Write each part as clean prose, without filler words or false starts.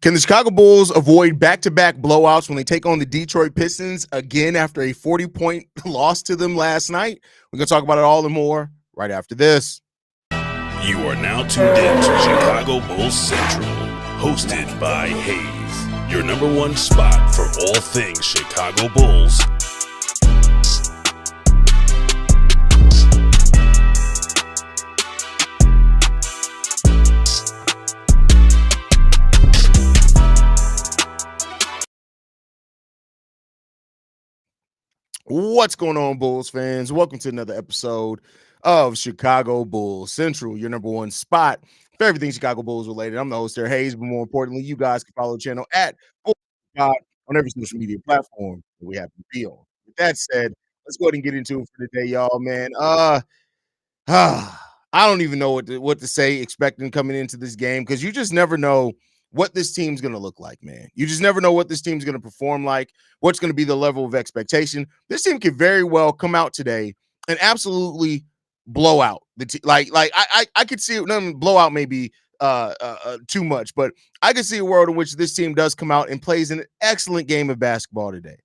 Can the Chicago Bulls avoid back-to-back blowouts when they take on the Detroit Pistons again after a 40-point loss to them last night? We're going to talk about it all and more right after this. You are now tuned in to Chicago Bulls Central, hosted by Haize, your number one spot for all things Chicago Bulls. What's going on, Bulls fans? Welcome to another episode of Chicago Bulls Central, your number one spot for everything Chicago Bulls related. I'm the host there, Haize, but more importantly, you guys can follow the channel at Bulls Pod on every social media platform that we happen to be on. With that said, let's go ahead and get into it for today, y'all, man. I don't even know what to say expecting coming into this game because you just never know what this team's going to look like, man. You just never know what this team's going to perform like, what's going to be the level of expectation. This team could very well come out today and absolutely blow out the team. I could see it. Blowout may be too much, but I could see a world in which this team does come out and plays an excellent game of basketball today.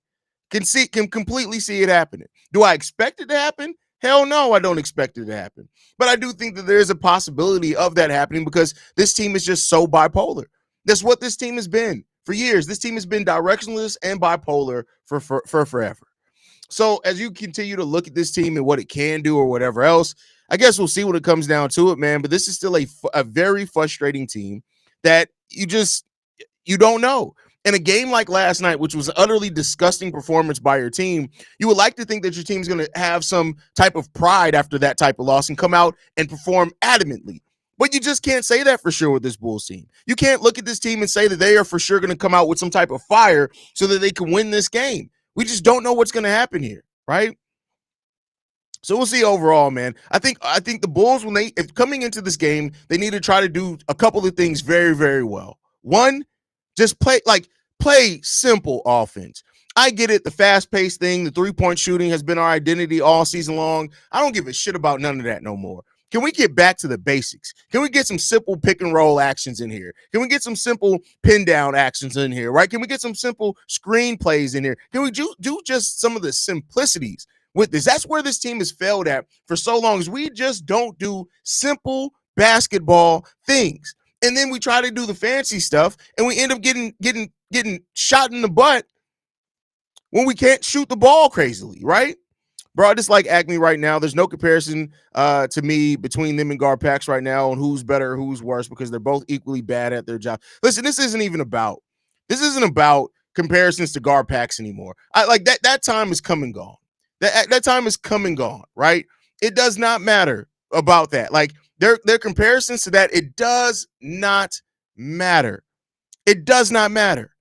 Can completely see it happening. Do I expect it to happen? Hell no, I don't expect it to happen. But I do think that there is a possibility of that happening because this team is just so bipolar. That's what this team has been for years. This team has been directionless and bipolar for forever. So as you continue to look at this team and what it can do or whatever else, I guess we'll see when it comes down to it, man. But this is still a very frustrating team that you don't know. In a game like last night, which was an utterly disgusting performance by your team, you would like to think that your team's going to have some type of pride after that type of loss and come out and perform adamantly. But you just can't say that for sure with this Bulls team. You can't look at this team and say that they are for sure going to come out with some type of fire so that they can win this game. We just don't know what's going to happen here, right? So we'll see overall, man. I think the Bulls, if coming into this game, they need to try to do a couple of things very, very well. One, just play simple offense. I get it. The fast-paced thing, the three-point shooting has been our identity all season long. I don't give a shit about none of that no more. Can we get back to the basics? Can we get some simple pick and roll actions in here? Can we get some simple pin down actions in here, right? Can we get some simple screen plays in here? Can we do just some of the simplicities with this? That's where this team has failed at for so long, is we just don't do simple basketball things. And then we try to do the fancy stuff and we end up getting shot in the butt when we can't shoot the ball crazily, right? Bro, just like Acme right now, there's no comparison to me between them and Garpax right now on who's better, who's worse, because they're both equally bad at their job. Listen, this isn't about comparisons to Garpax anymore. That time is come and gone. That time is come and gone, right? It does not matter about that. Like their comparisons to that, it does not matter. It does not matter.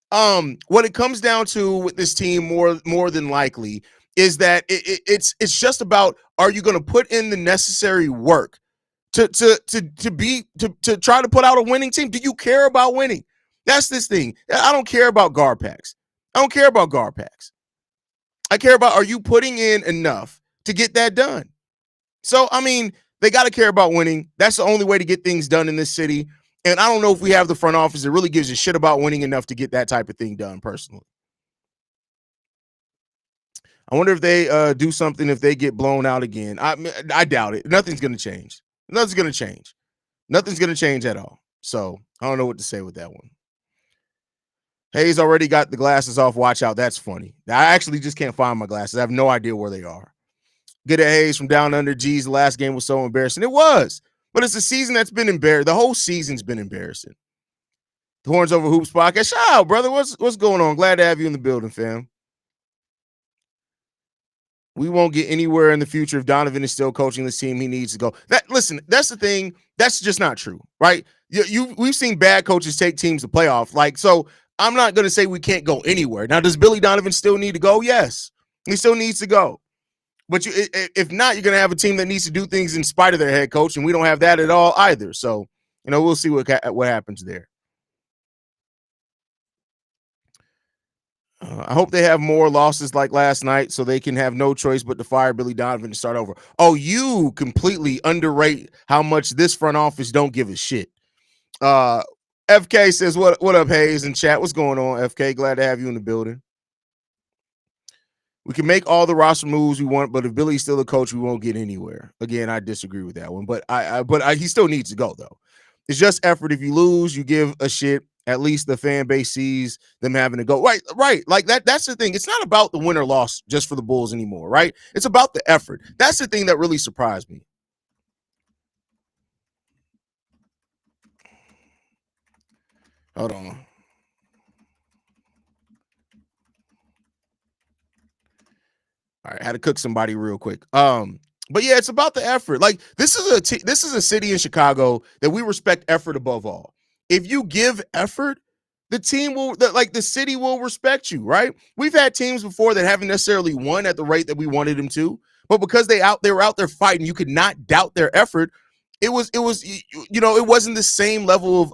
What it comes down to with this team more than likely is that it's just about, are you going to put in the necessary work to try to put out a winning team? Do you care about winning? That's this thing. I don't care about Garpax. I don't care about Garpax. I care about, are you putting in enough to get that done? So, I mean, they got to care about winning. That's the only way to get things done in this city. And I don't know if we have the front office that really gives a shit about winning enough to get that type of thing done personally. I wonder if they do something if they get blown out again. I doubt it. Nothing's going to change. Nothing's going to change. Nothing's going to change at all. So I don't know what to say with that one. Haize already got the glasses off. Watch out. That's funny. I actually just can't find my glasses. I have no idea where they are. Get a Haize from down under. Geez, the last game was so embarrassing. It was. But it's a season that's been embarrassing. The whole season's been embarrassing. The Horns Over Hoops podcast. Shout out, brother. What's going on? Glad to have you in the building, fam. We won't get anywhere in the future if Donovan is still coaching this team. He needs to go. Listen, that's the thing. That's just not true, right? We've seen bad coaches take teams to playoff. So I'm not going to say we can't go anywhere. Now, does Billy Donovan still need to go? Yes, he still needs to go. But if not, you're going to have a team that needs to do things in spite of their head coach, and we don't have that at all either. So, we'll see what happens there. I hope they have more losses like last night so they can have no choice but to fire Billy Donovan and start over. Oh, you completely underrate how much this front office don't give a shit. FK says, what up, Haize in chat? What's going on, FK? Glad to have you in the building. We can make all the roster moves we want, but if Billy's still the coach, we won't get anywhere. Again, I disagree with that one, but he still needs to go though. It's just effort. If you lose, you give a shit. At least the fan base sees them having to go. Right. Like that. That's the thing. It's not about the win or loss just for the Bulls anymore, right? It's about the effort. That's the thing that really surprised me. Hold on. All right, I had to cook somebody real quick. But yeah, it's about the effort. Like this is a city in Chicago that we respect effort above all. If you give effort, the team will the city will respect you, right? We've had teams before that haven't necessarily won at the rate that we wanted them to, but because they were out there fighting, you could not doubt their effort. It was it wasn't the same level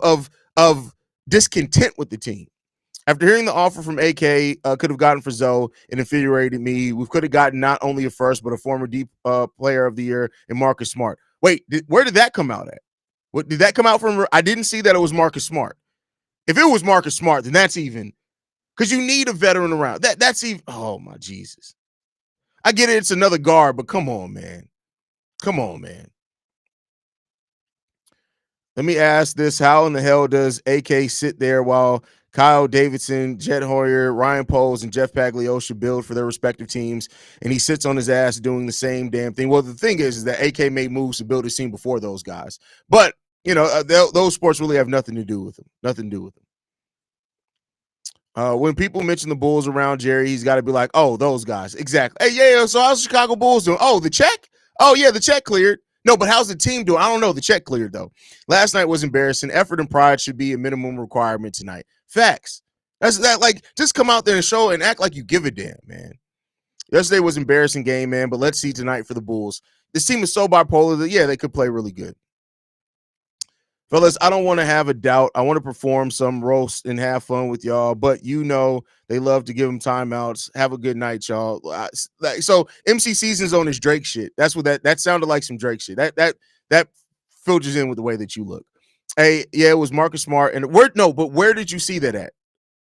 of discontent with the team. After hearing the offer from AK, could have gotten for Zoe, it infuriated me. We could have gotten not only a first, but a former deep player of the year in Marcus Smart. Wait, where did that come out at? What did that come out from? I didn't see that it was Marcus Smart. If it was Marcus Smart, then that's even because you need a veteran around. That's even. Oh my Jesus! I get it. It's another guard, but come on, man. Come on, man. Let me ask this: how in the hell does AK sit there while Kyle Davidson, Jet Hoyer, Ryan Poles, and Jeff Pagliosha build for their respective teams, and he sits on his ass doing the same damn thing? Well, the thing is that AK made moves to build his team before those guys, but those sports really have nothing to do with them. Nothing to do with them. When people mention the Bulls around Jerry, he's got to be like, "Oh, those guys, exactly." Hey, yeah. So how's the Chicago Bulls doing? Oh, the check. Oh, yeah, the check cleared. No, but how's the team doing? I don't know. The check cleared though. Last night was embarrassing. Effort and pride should be a minimum requirement tonight. Facts. That's that. Like, just come out there and show and act like you give a damn, man. Yesterday was an embarrassing game, man. But let's see tonight for the Bulls. This team is so bipolar that they could play really good. Fellas, I don't want to have a doubt. I want to perform some roast and have fun with y'all, but they love to give them timeouts. Have a good night, y'all. So MC Season's on his Drake shit. That's what that sounded like, some Drake shit. That filters in with the way that you look. Hey, yeah, it was Marcus Smart. And where did you see that at?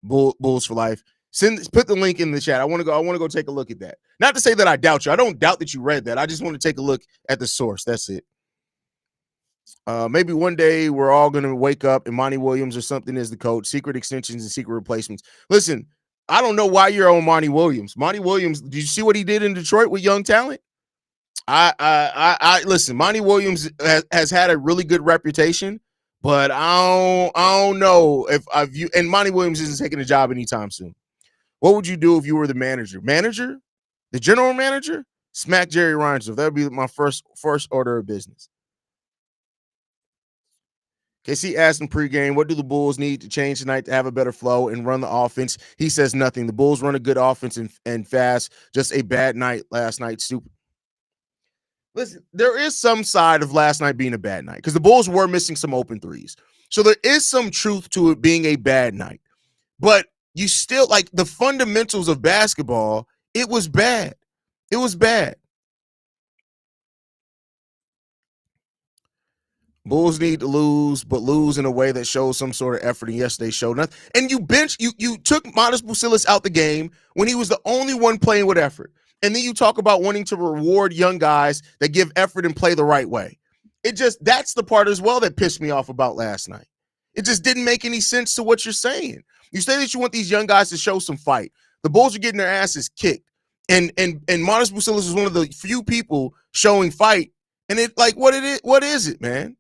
Bulls for Life. Put the link in the chat. I want to go take a look at that. Not to say that I doubt you. I don't doubt that you read that. I just want to take a look at the source. That's it. Maybe one day we're all going to wake up and Monty Williams or something is the coach, secret extensions and secret replacements. Listen, I don't know why you're on Monty Williams. Monty Williams, did you see what he did in Detroit with young talent? I listen, Monty Williams has had a really good reputation, but I don't know if and Monty Williams isn't taking a job anytime soon. What would you do if you were the manager? The general manager? Smack Jerry Reinsdorf. That would be my first order of business. KC asked in pregame, what do the Bulls need to change tonight to have a better flow and run the offense? He says nothing. The Bulls run a good offense and fast. Just a bad night last night. Stupid. Listen, there is some side of last night being a bad night because the Bulls were missing some open threes. So there is some truth to it being a bad night. But you still, like, the fundamentals of basketball, it was bad. It was bad. Bulls need to lose, but lose in a way that shows some sort of effort. And yesterday showed nothing. And you took Modest Bucilis out the game when he was the only one playing with effort. And then you talk about wanting to reward young guys that give effort and play the right way. That's the part as well that pissed me off about last night. It just didn't make any sense to what you're saying. You say that you want these young guys to show some fight. The Bulls are getting their asses kicked. And Modest Bucilis is one of the few people showing fight. And what is it, man?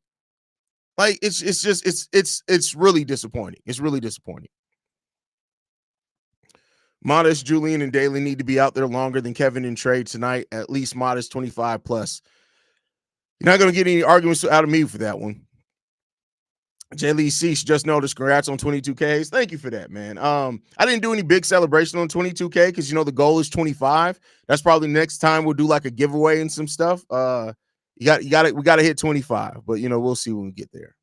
Like, it's really disappointing. It's really disappointing. Modest, Julian, and Daly need to be out there longer than Kevin and Trey tonight. At least Modest 25 plus. You're not going to get any arguments out of me for that one. J. Lee Cease just noticed. Congrats on 22Ks. Thank you for that, man. I didn't do any big celebration on 22K because the goal is 25. That's probably next time we'll do like a giveaway and some stuff. We got to hit 25, but we'll see when we get there.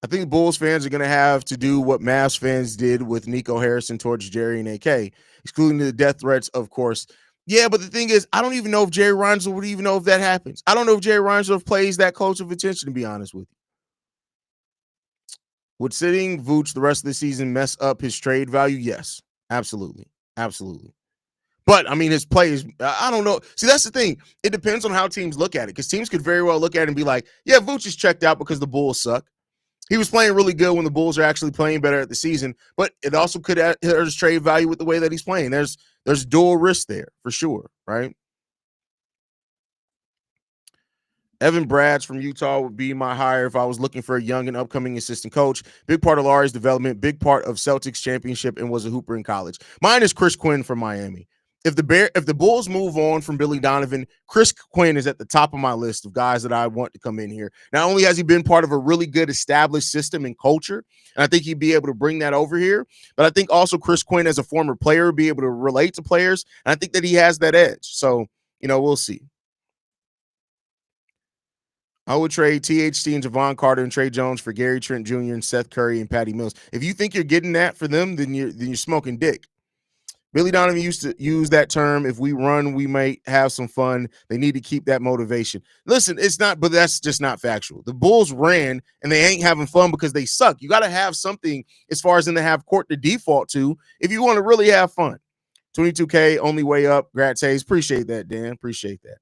I think Bulls fans are going to have to do what Mavs fans did with Nico Harrison towards Jerry and AK, excluding the death threats, of course. Yeah, but the thing is, I don't even know if Jerry Reinsdorf would even know if that happens. I don't know if Jerry Reinsdorf plays that close of attention, to be honest with you. Would sitting Vooch the rest of the season mess up his trade value? Yes, absolutely. Absolutely. But I mean, his play is, I don't know. See, that's the thing. It depends on how teams look at it, because teams could very well look at it and be like, yeah, Vooch is checked out because the Bulls suck. He was playing really good when the Bulls are actually playing better at the season, but it also could hurt his trade value with the way that he's playing. There's dual risk there for sure, right? Evan Brads from Utah would be my hire if I was looking for a young and upcoming assistant coach. Big part of Lauri's development, big part of Celtics championship, and was a hooper in college. Mine is Chris Quinn from Miami. If the Bulls move on from Billy Donovan, Chris Quinn is at the top of my list of guys that I want to come in here. Not only has he been part of a really good established system and culture, and I think he'd be able to bring that over here, but I think also Chris Quinn as a former player would be able to relate to players, and I think that he has that edge. So, we'll see. I would trade THT and Javon Carter and Trey Jones for Gary Trent Jr. and Seth Curry and Patty Mills. If you think you're getting that for them, then you're smoking dick. Billy Donovan used to use that term. If we run, we might have some fun. They need to keep that motivation. Listen, it's not, but that's just not factual. The Bulls ran and they ain't having fun because they suck. You got to have something as far as in the half court to default to if you want to really have fun. 22K, only way up. Grats Haize. Appreciate that, Dan. Appreciate that.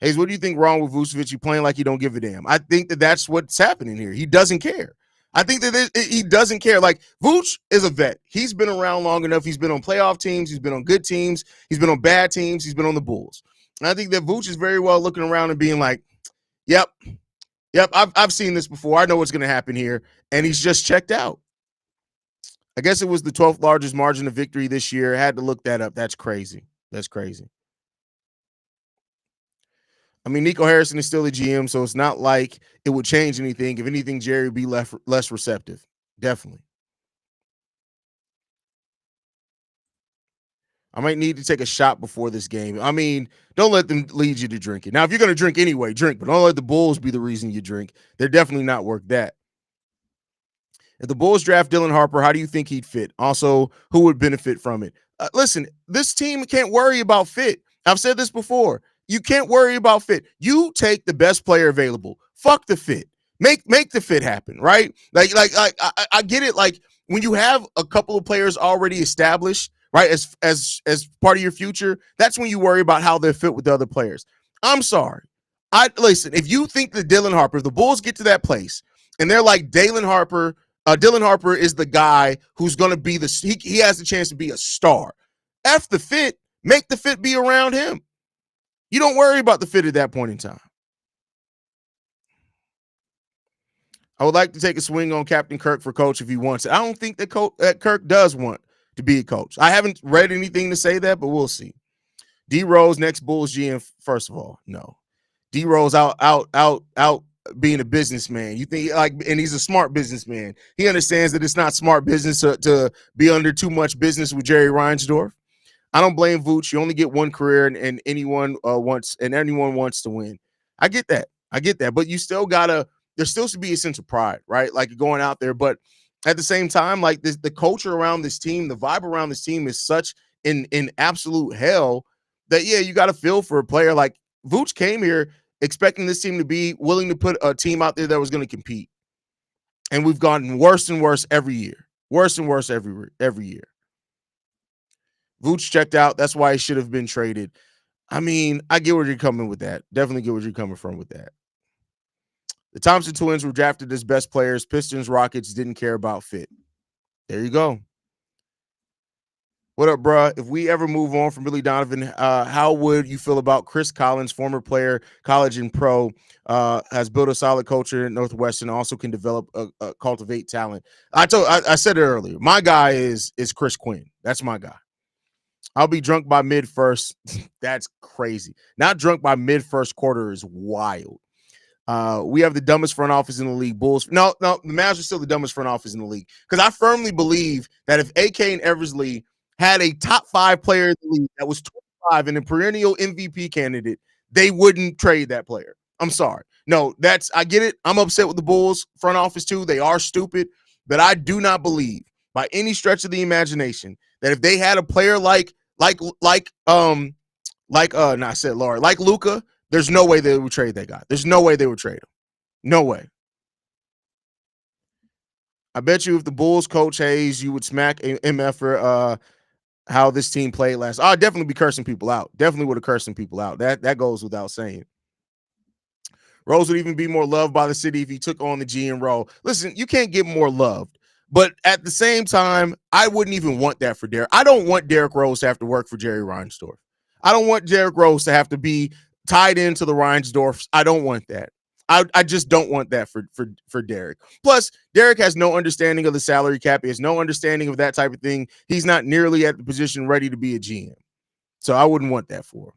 Haize, what do you think wrong with Vucevic? You playing like you don't give a damn. I think that that's what's happening here. He doesn't care. I think that he doesn't care. Like, Vooch is a vet. He's been around long enough. He's been on playoff teams. He's been on good teams. He's been on bad teams. He's been on the Bulls. And I think that Vooch is very well looking around and being like, yep, I've seen this before. I know what's going to happen here. And he's just checked out. I guess it was the 12th largest margin of victory this year. I had to look that up. That's crazy. That's crazy. I mean, Nico Harrison is still the GM, so it's not like it would change anything. If anything, Jerry would be less receptive. Definitely. I might need to take a shot before this game. I mean, don't let them lead you to drinking. Now, if you're going to drink anyway, drink, but don't let the Bulls be the reason you drink. They're definitely not worth that. If the Bulls draft Dylan Harper, how do you think he'd fit? Also, who would benefit from it? Listen, this team can't worry about fit. I've said this before. You can't worry about fit. You take the best player available. Fuck the fit. Make the fit happen, right? Like I get it. Like, when you have a couple of players already established, right, as part of your future, that's when you worry about how they fit with the other players. I'm sorry. Listen, if you think that Dylan Harper, if the Bulls get to that place and they're like, Dylan Harper is the guy who's going to be he has the chance to be a star. F the fit. Make the fit be around him. You don't worry about the fit at that point in time. I would like to take a swing on Captain Kirk for coach if he wants it. I don't think that Kirk does want to be a coach. I haven't read anything to say that, but we'll see. D Rose, next Bulls GM. First of all, no. D Rose out being a businessman. You think and he's a smart businessman. He understands that it's not smart business to be under too much business with Jerry Reinsdorf. I don't blame Vooch. You only get one career, and anyone wants to win. I get that. But you still there still should be a sense of pride, right? Like, going out there. But at the same time, like, the culture around this team, the vibe around this team is such in absolute hell that, yeah, you got to feel for a player. Like, Vooch came here expecting this team to be willing to put a team out there that was going to compete. And we've gotten worse and worse every year. Worse and worse every year. Vooch checked out. That's why he should have been traded. I mean, I get where you're coming with that. Definitely get where you're coming from with that. The Thompson twins were drafted as best players. Pistons, Rockets didn't care about fit. There you go. What up, bruh? If we ever move on from Billy Donovan, how would you feel about Chris Collins, former player, college and pro, has built a solid culture at Northwestern, also can develop, cultivate talent. I said it earlier. My guy is Chris Quinn. That's my guy. I'll be drunk by mid-first. That's crazy. Not drunk by mid-first quarter is wild. We have the dumbest front office in the league. Bulls. No, the Mavs are still the dumbest front office in the league. Because I firmly believe that if AK and Eversley had a top 5 player in the league that was 25 and a perennial MVP candidate, they wouldn't trade that player. I'm sorry. No, I get it. I'm upset with the Bulls front office too. They are stupid. But I do not believe by any stretch of the imagination that if they had a player like Luka, there's no way they would trade that guy. There's no way they would trade him. No way. I bet you if the Bulls coach Haize, you would smack MF for how this team played last. I'd definitely be cursing people out. Definitely would have cursing people out. That goes without saying. Rose would even be more loved by the city if he took on the GM role. Listen, you can't get more loved. But at the same time, I wouldn't even want that for Derrick. I don't want Derrick Rose to have to work for Jerry Reinsdorf. I don't want Derrick Rose to have to be tied into the Reinsdorfs. I don't want that. I just don't want that for Derrick. Plus, Derrick has no understanding of the salary cap. He has no understanding of that type of thing. He's not nearly at the position ready to be a GM. So I wouldn't want that for him.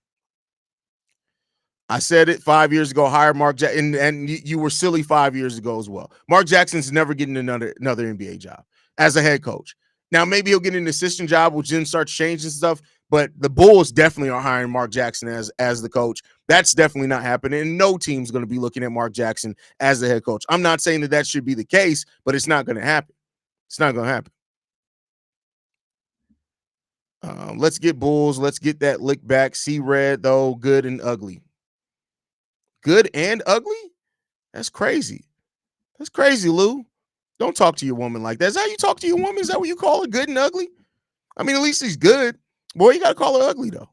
I said it 5 years ago, hire Mark Jackson, and you were silly 5 years ago as well. Mark Jackson's never getting another NBA job as a head coach. Now, maybe he'll get an assistant job, which then starts changing stuff, but the Bulls definitely are hiring Mark Jackson as the coach. That's definitely not happening, and no team's going to be looking at Mark Jackson as the head coach. I'm not saying that should be the case, but it's not going to happen. It's not going to happen. Let's get Bulls. Let's get that lick back. See red, though, good and ugly. Good and ugly? That's crazy. That's crazy, Lou. Don't talk to your woman like that. Is that how you talk to your woman? Is that what you call her, good and ugly? I mean, at least he's good. Boy, you got to call her ugly, though.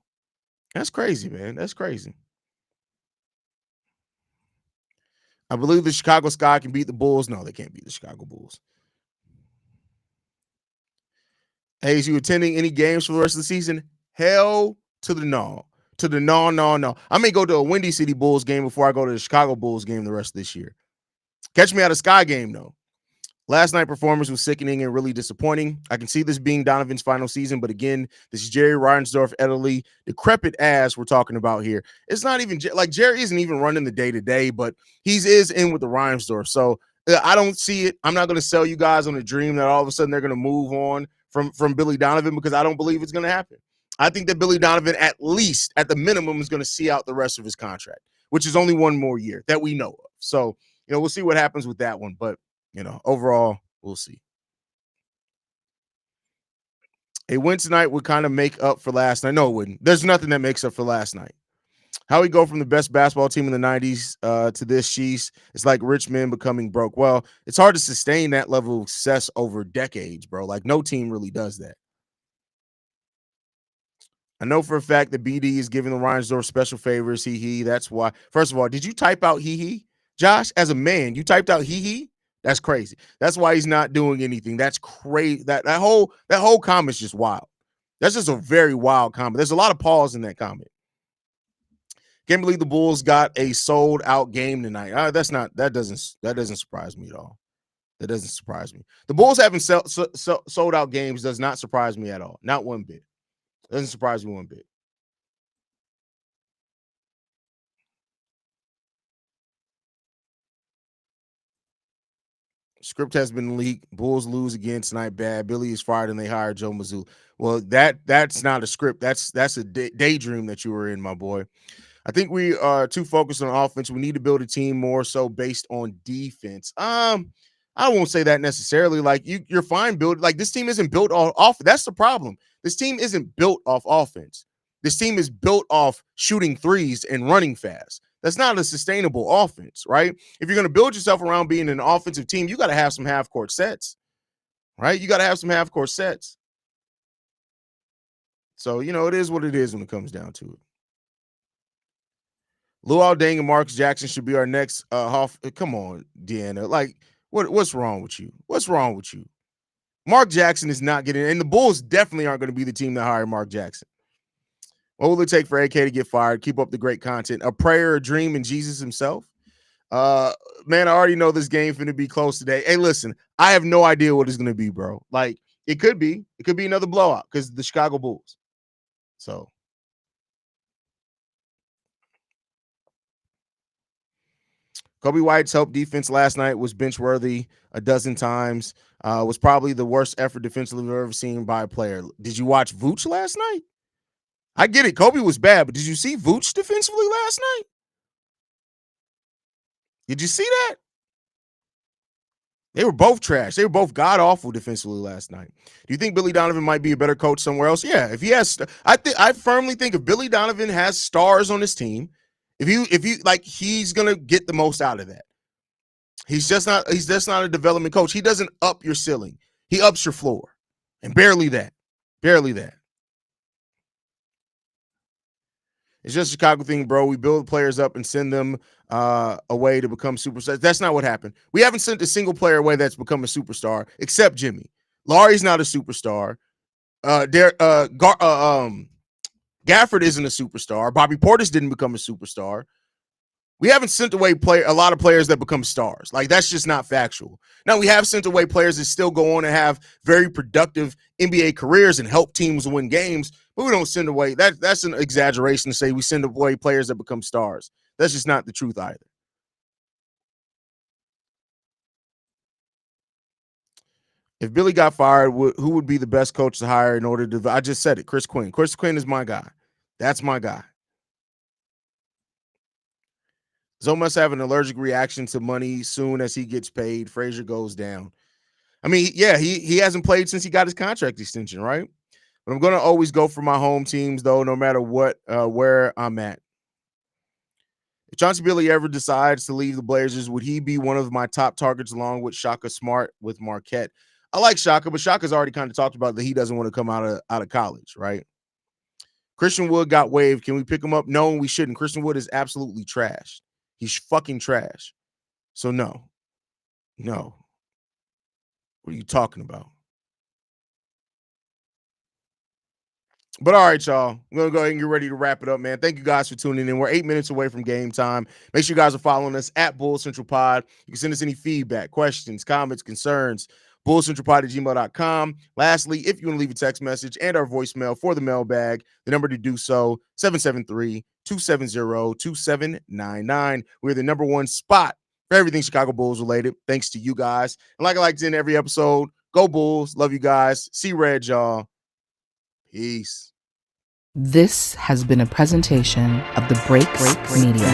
That's crazy, man. That's crazy. I believe the Chicago Sky can beat the Bulls. No, they can't beat the Chicago Bulls. Hey, is you attending any games for the rest of the season? Hell to the no. To the no. I may go to a Windy City Bulls game before I go to the Chicago Bulls game the rest of this year. Catch me at a Sky game, though. Last night's performance was sickening and really disappointing. I can see this being Donovan's final season, but again, this is Jerry Reinsdorf, elderly, decrepit ass we're talking about here. It's not even like Jerry isn't even running the day-to-day, but he's in with the Reinsdorf. So I don't see it. I'm not going to sell you guys on a dream that all of a sudden they're going to move on from Billy Donovan, because I don't believe it's going to happen. I think that Billy Donovan, at least at the minimum, is going to see out the rest of his contract, which is only one more year that we know of. So, we'll see what happens with that one. But, overall, we'll see. A win tonight would kind of make up for last night. No, it wouldn't. There's nothing that makes up for last night. How we go from the best basketball team in the 90s to this, sheesh. It's like rich men becoming broke. Well, it's hard to sustain that level of success over decades, bro. Like, no team really does that. I know for a fact that BD is giving the Reinsdorf special favors. He. That's why. First of all, did you type out he? Josh, as a man, you typed out he? That's crazy. That's why he's not doing anything. That's crazy. That whole comment's just wild. That's just a very wild comment. There's a lot of pause in that comment. Can't believe the Bulls got a sold out game tonight. That doesn't surprise me at all. That doesn't surprise me. The Bulls having sold out games does not surprise me at all. Not one bit. Doesn't surprise me one bit. Script has been leaked. Bulls lose again tonight. Bad. Billy is fired and they hire Joe Mazzulla. Well, that's not a script. That's a daydream that you were in, my boy. I think we are too focused on offense. We need to build a team more so based on defense. I won't say that necessarily. Like you're fine build. Like this team isn't built off. That's the problem. This team isn't built off offense. This team is built off shooting threes and running fast. That's not a sustainable offense, right? If you're going to build yourself around being an offensive team, you got to have some half-court sets, right? You got to have some half-court sets. So, it is what it is when it comes down to it. Luol Deng and Marcus Jackson should be our next Come on, Deanna. Like, what's wrong with you? What's wrong with you? Mark Jackson is not getting, and the Bulls definitely aren't going to be the team that hire Mark Jackson. What will it take for AK to get fired? Keep up the great content. A prayer, a dream, and Jesus himself. Man, I already know this game's going to be close today. Hey, listen, I have no idea what it's going to be, bro. Like, it could be another blowout because the Chicago Bulls. So. Kobe White's help defense last night was bench worthy a dozen times. Was probably the worst effort defensively we've ever seen by a player. Did you watch Vooch last night? I get it. Kobe was bad, but did you see Vooch defensively last night? Did you see that? They were both trash. They were both god-awful defensively last night. Do you think Billy Donovan might be a better coach somewhere else? Yeah, if he has, I firmly think if Billy Donovan has stars on his team, if you like, he's gonna get the most out of that. He's just not a development coach. He doesn't up your ceiling. He ups your floor. And barely that. Barely that. It's just a Chicago thing, bro. We build players up and send them away to become superstars. That's not what happened. We haven't sent a single player away that's become a superstar, except Jimmy. Laurie's not a superstar. Gafford isn't a superstar. Bobby Portis didn't become a superstar. We haven't sent away a lot of players that become stars. Like, that's just not factual. Now, we have sent away players that still go on and have very productive NBA careers and help teams win games, but we don't send away. That's an exaggeration to say we send away players that become stars. That's just not the truth either. If Billy got fired, who would be the best coach to hire in order to – I just said it, Chris Quinn. Chris Quinn is my guy. That's my guy. Zoe must have an allergic reaction to money soon as he gets paid. Frazier goes down. I mean, yeah, he hasn't played since he got his contract extension, right? But I'm going to always go for my home teams, though, no matter what, where I'm at. If Chauncey Billy ever decides to leave the Blazers, would he be one of my top targets along with Shaka Smart with Marquette? I like Shaka, but Shaka's already kind of talked about that he doesn't want to come out of college, right? Christian Wood got waived. Can we pick him up? No, we shouldn't. Christian Wood is absolutely trash. He's fucking trash. So no. What are you talking about? But all right, y'all. I'm going to go ahead and get ready to wrap it up, man. Thank you guys for tuning in. We're 8 minutes away from game time. Make sure you guys are following us at Bull Central Pod. You can send us any feedback, questions, comments, concerns, bullcentralpod@gmail.com. Lastly, if you want to leave a text message and our voicemail for the mailbag, the number to do so, 773-270-2799. We're the number one spot for everything Chicago Bulls related, thanks to you guys. And like I like to end every episode, go Bulls. Love you guys. See red, y'all. Peace. This has been a presentation of the Break Media.